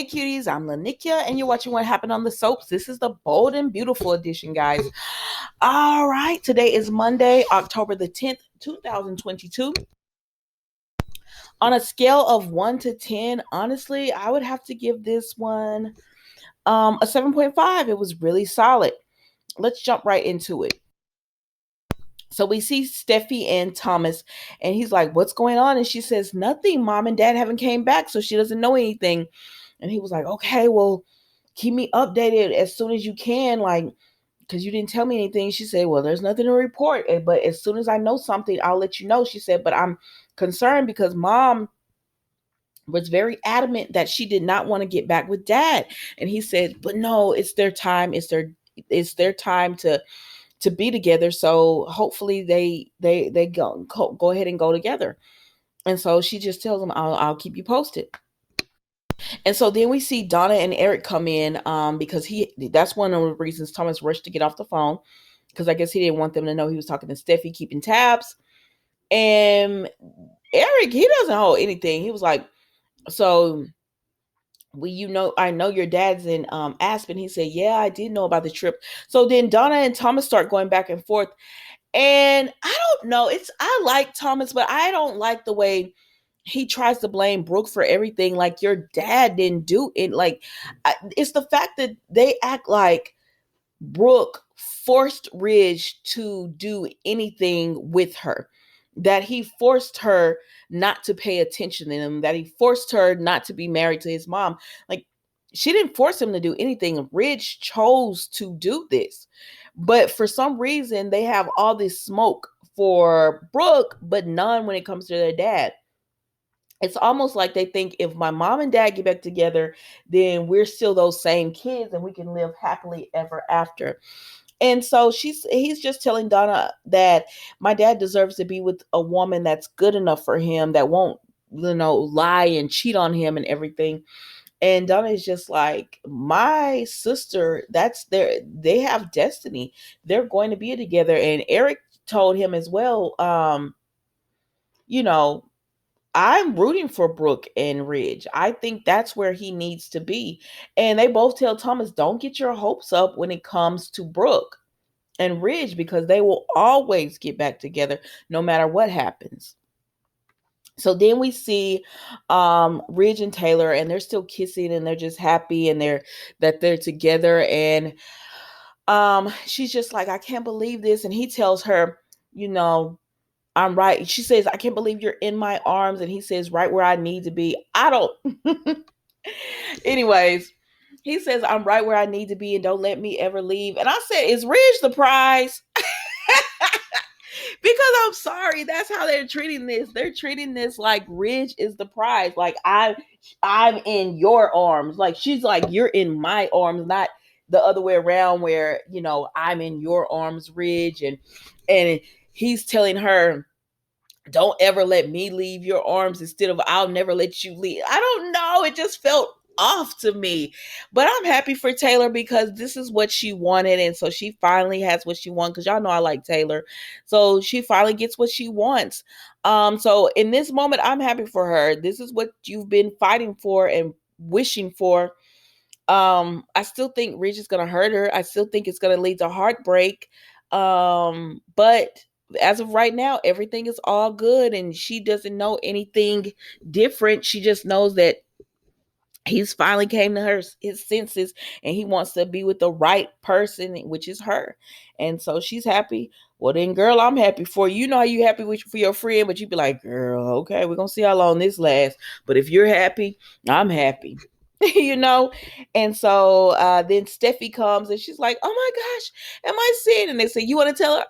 Hey cuties, I'm Lanikia, and you're watching What Happened on the Soaps. This is the Bold and Beautiful edition, guys. All right, today is Monday, October the 10th, 2022. On a scale of 1 to 10, honestly, I would have to give this one a 7.5. It was really solid. Let's jump right into it. So we see Steffi and Thomas, and he's like, "What's going on?" And she says, "Nothing. Mom and Dad haven't came back, so she doesn't know anything." And he was like, "Okay, well, keep me updated as soon as you can, like, because you didn't tell me anything." She said, "Well, there's nothing to report, but as soon as I know something, I'll let you know." She said, "But I'm concerned because Mom was very adamant that she did not want to get back with Dad." And he said, "But no, it's their time. It's their time to be together. So hopefully they go ahead and go together." And so she just tells him, "I'll keep you posted." And so then we see Donna and Eric come in because that's one of the reasons Thomas rushed to get off the phone, because I guess he didn't want them to know he was talking to Steffi, keeping tabs. And Eric, he doesn't hold anything. He was like, "So I know your dad's in Aspen." He said, "Yeah, I did know about the trip." So then Donna and Thomas start going back and forth. And I don't know. I like Thomas, but I don't like the way he tries to blame Brooke for everything. Like, your dad didn't do it. Like, it's the fact that they act like Brooke forced Ridge to do anything with her, that he forced her not to pay attention to him, that he forced her not to be married to his mom. Like, she didn't force him to do anything. Ridge chose to do this. But for some reason, they have all this smoke for Brooke, but none when it comes to their dad. It's almost like they think if my mom and dad get back together, then we're still those same kids and we can live happily ever after. And so he's just telling Donna that my dad deserves to be with a woman that's good enough for him, that won't, lie and cheat on him and everything. And Donna is just like, "My sister, they have destiny. They're going to be together." And Eric told him as well, you know, "I'm rooting for Brooke and Ridge. I think that's where he needs to be." And they both tell Thomas, "Don't get your hopes up when it comes to Brooke and Ridge, because they will always get back together no matter what happens." So then we see Ridge and Taylor, and they're still kissing, and they're just happy, and they're together. And she's just like, "I can't believe this." And he tells her, you know, "I'm right." She says, "I can't believe you're in my arms." And he says, "Right where I need to be." I don't. Anyways, he says, "I'm right where I need to be, and don't let me ever leave." And I said, "Is Ridge the prize?" Because I'm sorry, that's how they're treating this. They're treating this like Ridge is the prize. Like, I'm in your arms. Like, she's like, "You're in my arms," not the other way around where, "I'm in your arms, Ridge." And he's telling her, "Don't ever let me leave your arms," instead of, "I'll never let you leave." I don't know. It just felt off to me. But I'm happy for Taylor because this is what she wanted. And so she finally has what she wants. Because y'all know I like Taylor. So she finally gets what she wants. So in this moment, I'm happy for her. This is what you've been fighting for and wishing for. I still think Ridge is gonna hurt her. I still think it's gonna lead to heartbreak. But as of right now, everything is all good, and she doesn't know anything different. She just knows that he's finally came to his senses, and he wants to be with the right person, which is her. And so she's happy. Well then, girl, I'm happy for you. You know how you happy for your friend, but you be like, "Girl, okay, we're gonna see how long this lasts. But if you're happy, I'm happy." you know and so then Steffi comes, and she's like, "Oh my gosh, am I seeing?" And they say, "You want to tell her?"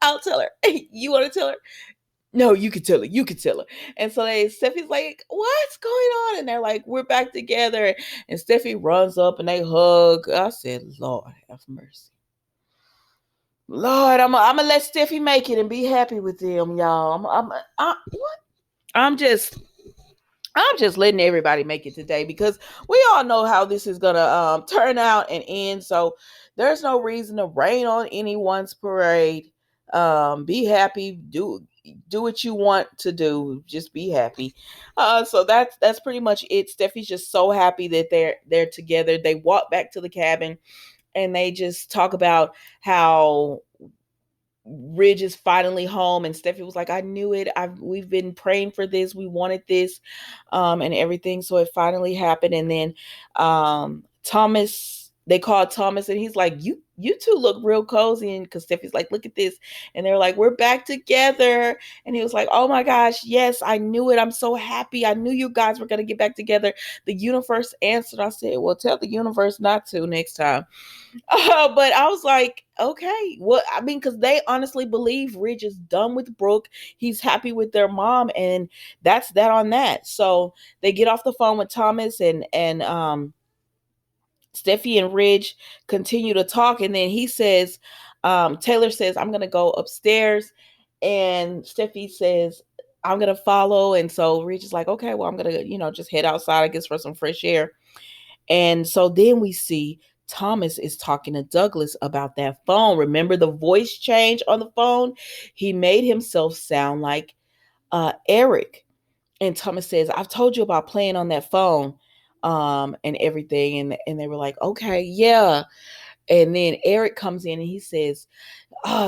"I'll tell her." "You want to tell her?" "No, you can tell her. You can tell her." And so Steffi's like, "What's going on?" And they're like, "We're back together." And Steffi runs up and they hug. I said, "Lord have mercy. Lord, I'm gonna let Steffi make it and be happy with them, y'all." What? I'm just I'm just letting everybody make it today, because we all know how this is gonna turn out and end. So there's no reason to rain on anyone's parade. Be happy. Do what you want to do. Just be happy. So that's pretty much it. Steffi's just so happy that they're together. They walk back to the cabin and they just talk about how Ridge is finally home, and Steffi was like, "I knew it. We've been praying for this. We wanted this, and everything. So it finally happened." And then Thomas, they called Thomas, and he's like, "You two look real cozy." And because Steffi's like, "Look at this," and they're like, "We're back together." And he was like, "Oh my gosh, yes, I knew it. I'm so happy. I knew you guys were gonna get back together." The universe answered. I said, "Well, tell the universe not to next time." But I was like, okay, well, I mean, because they honestly believe Ridge is done with Brooke. He's happy with their mom, and that's that on that. So they get off the phone with Thomas, and Steffi and Ridge continue to talk, and then he says, Taylor says, "I'm gonna go upstairs," and Steffi says, "I'm gonna follow." And so Ridge is like, okay, well, I'm gonna, just head outside, I guess, for some fresh air. And so then we see Thomas is talking to Douglas about that phone. Remember the voice change on the phone? He made himself sound like Eric. And Thomas says, "I've told you about playing on that phone and everything." And they were like, "Okay, yeah." And then Eric comes in and he says,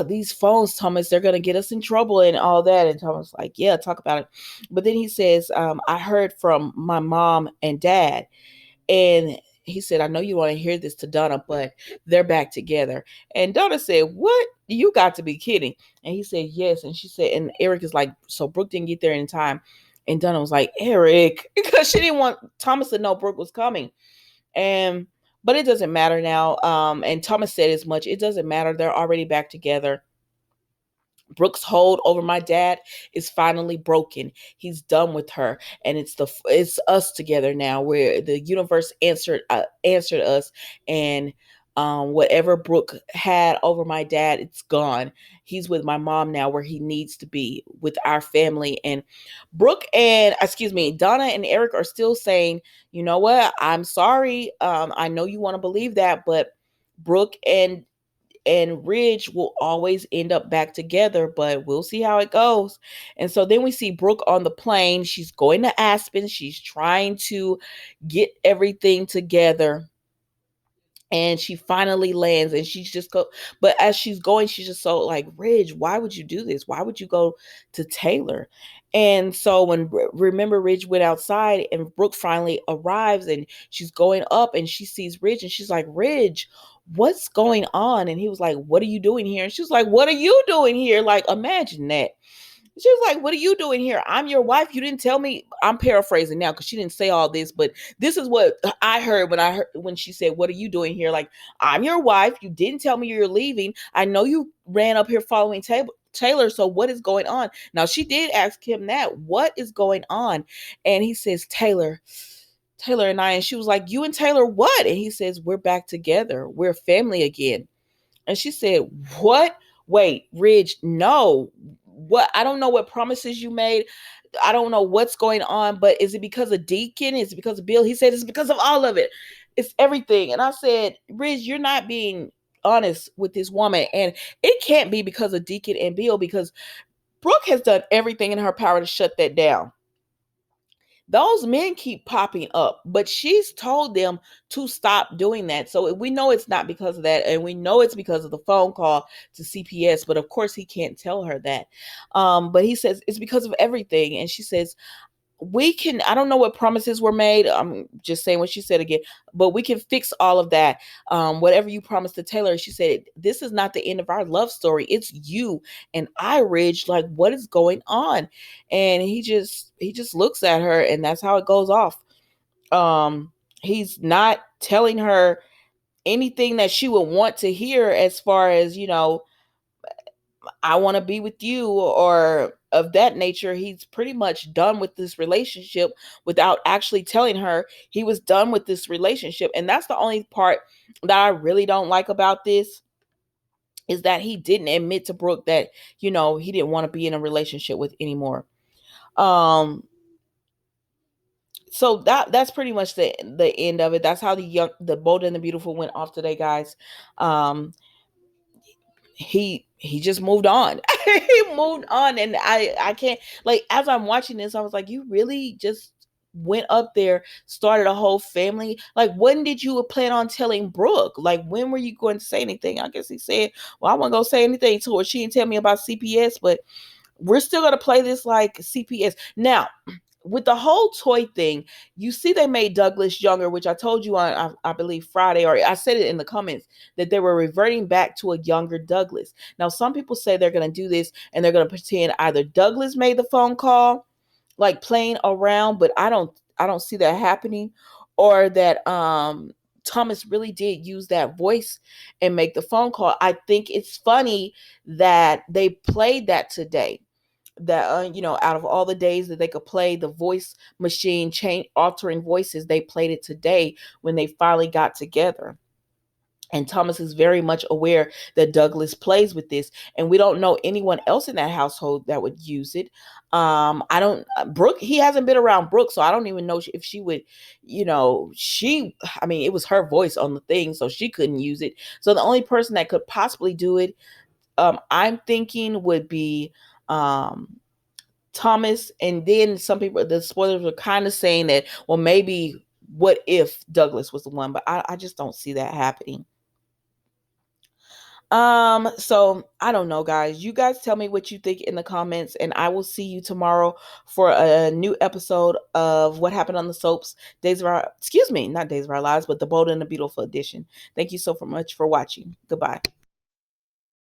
"These phones, Thomas, they're going to get us in trouble and all that." And Thomas like, "Yeah, talk about it." But then he says, "I heard from my mom and dad." And he said, "I know you want to hear this to Donna, but they're back together." And Donna said, "What? You got to be kidding." And he said, "Yes." And she said, and Eric is like, "So Brooke didn't get there in time." And Donna was like, "Eric," because she didn't want Thomas to know Brooke was coming. And but it doesn't matter now. And Thomas said as much. It doesn't matter. They're already back together. Brooke's hold over my dad is finally broken. He's done with her, and it's us together now. Where the universe answered us, and whatever Brooke had over my dad, it's gone. He's with my mom now, where he needs to be with our family. And Brooke and excuse me, Donna and Eric are still saying, "You know what? I'm sorry. I know you want to believe that, but Brooke and Ridge will always end up back together, but we'll see how it goes." And so then we see Brooke on the plane. She's going to Aspen. She's trying to get everything together. And she finally lands, and she's just go, but as she's going, she's just so like, "Ridge, why would you do this? Why would you go to Taylor?" And so when remember Ridge went outside, and Brooke finally arrives, and she's going up, and she sees Ridge, and she's like, "Ridge, what's going on?" And he was like, "What are you doing here?" And she was like, "What are you doing here?" Like, imagine that. She was like, "What are you doing here? I'm your wife. You didn't tell me." I'm paraphrasing now because she didn't say all this, but this is what I heard when she said, "What are you doing here?" Like, "I'm your wife. You didn't tell me you're leaving. I know you ran up here following Taylor. So what is going on?" Now she did ask him that. What is going on? And he says, Taylor and I. And she was like, "You and Taylor what?" And he says, "We're back together. We're family again." And she said, "What? Wait, Ridge, no. What? I don't know what promises you made. I don't know what's going on, but is it because of Deacon? Is it because of Bill?" He said, "It's because of all of it. It's everything." And I said, "Ridge, you're not being honest with this woman. And it can't be because of Deacon and Bill, because Brooke has done everything in her power to shut that down. Those men keep popping up, but she's told them to stop doing that." So we know it's not because of that, and we know it's because of the phone call to CPS. But of course, he can't tell her that. But he says it's because of everything, and she says, "We can." I don't know what promises were made. I'm just saying what she said again, but we can fix all of that. Whatever you promised to Taylor. She said, "This is not the end of our love story. It's you and I, Ridge. Like, what is going on?" And he just looks at her, and that's how it goes off. Um, he's not telling her anything that she would want to hear, as far as, "I want to be with you," or of that nature. He's pretty much done with this relationship without actually telling her he was done with this relationship. And that's the only part that I really don't like about this, is that he didn't admit to Brooke that, he didn't want to be in a relationship with anymore. Um so that's pretty much the end of it. That's how the Bold and the Beautiful went off today, guys. Um he just moved on. He moved on, and I can't, like, as I'm watching this, I was like, you really just went up there, started a whole family? Like, when did you plan on telling Brooke? Like, when were you going to say anything? I guess he said, well, I wasn't gonna say anything to her. She didn't tell me about CPS, but we're still gonna play this like CPS. Now, with the whole toy thing, you see they made Douglas younger, which I told you on, I believe, Friday, or I said it in the comments, that they were reverting back to a younger Douglas. Now, some people say they're going to do this and they're going to pretend either Douglas made the phone call, like playing around, but I don't see that happening, or that Thomas really did use that voice and make the phone call. I think it's funny that they played that today, that out of all the days that they could play the voice machine change altering voices, they played it today when they finally got together. And Thomas is very much aware that Douglas plays with this, and we don't know anyone else in that household that would use it. I don't Brooke, he hasn't been around Brooke, so I don't even know if she would, I mean, it was her voice on the thing, so she couldn't use it. So the only person that could possibly do it, I'm thinking, would be Thomas. And then some people, the spoilers were kind of saying that, well, maybe what if Douglas was the one, but I just don't see that happening. So I don't know, guys. You guys tell me what you think in the comments, and I will see you tomorrow for a new episode of What Happened on the Soaps, Days of Our, excuse me, not Days of Our Lives, but the Bold and the Beautiful edition. Thank you so much for watching. Goodbye.